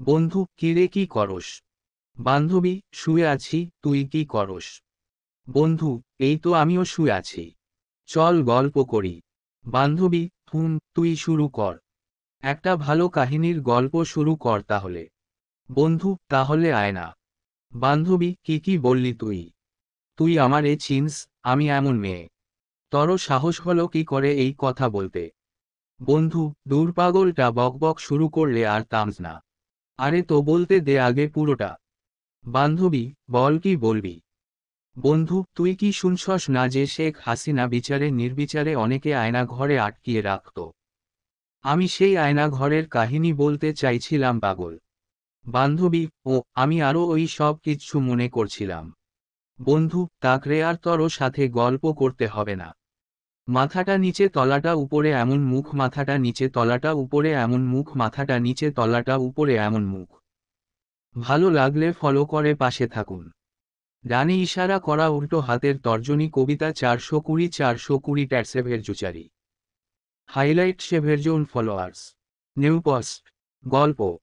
বন্ধু, কিরে কি করস? বান্ধবী, শুয়ে আছি, তুই কি করস? বন্ধু, এই তো আমিও শুয়ে আছি। চল গল্প করি। বান্ধবী, তুই শুরু কর। একটা ভালো কাহিনীর গল্প শুরু কর তাহলে। বন্ধু, তাহলে আয় না। বান্ধবী, কি বললি তুই? তুই আমারে চিনস? আমি এমন মেয়ে? তোর সাহস হলো কি করে এই কথা বলতে? বন্ধু, দূর পাগলটা বকবক শুরু করলে আর থামস না। আরে তো বলতে দে আগে পুরোটা। বান্ধবী, বল কি বলবি? বন্ধু, তুই কি শুনছস না যে শেখ হাসিনা বিচারে নির্বিচারে অনেকে আয়না ঘরে আটকিয়ে রাখত? আমি সেই আয়না ঘরের কাহিনী বলতে চাইছিলাম পাগল। বান্ধবী, ও আমি আরও ওই সব কিচ্ছু মনে করছিলাম। বন্ধু, তাকরে আর তোর সাথে গল্প করতে হবে না। মাথাটা নিচে তলাটা উপরে এমন মুখ, মাথাটা নিচে তলাটা উপরে এমন মুখ, মাথাটা নিচে তলাটা উপরে এমন মুখ। ভালো লাগলে ফলো করে পাশে থাকুন। ডানে ইশারা করা উল্টো হাতের তর্জনী কবিতা 420 ট্যাটসেভের জুচারি। হাইলাইট সেভের জোন ফলোয়ার্স। New post. গল্প।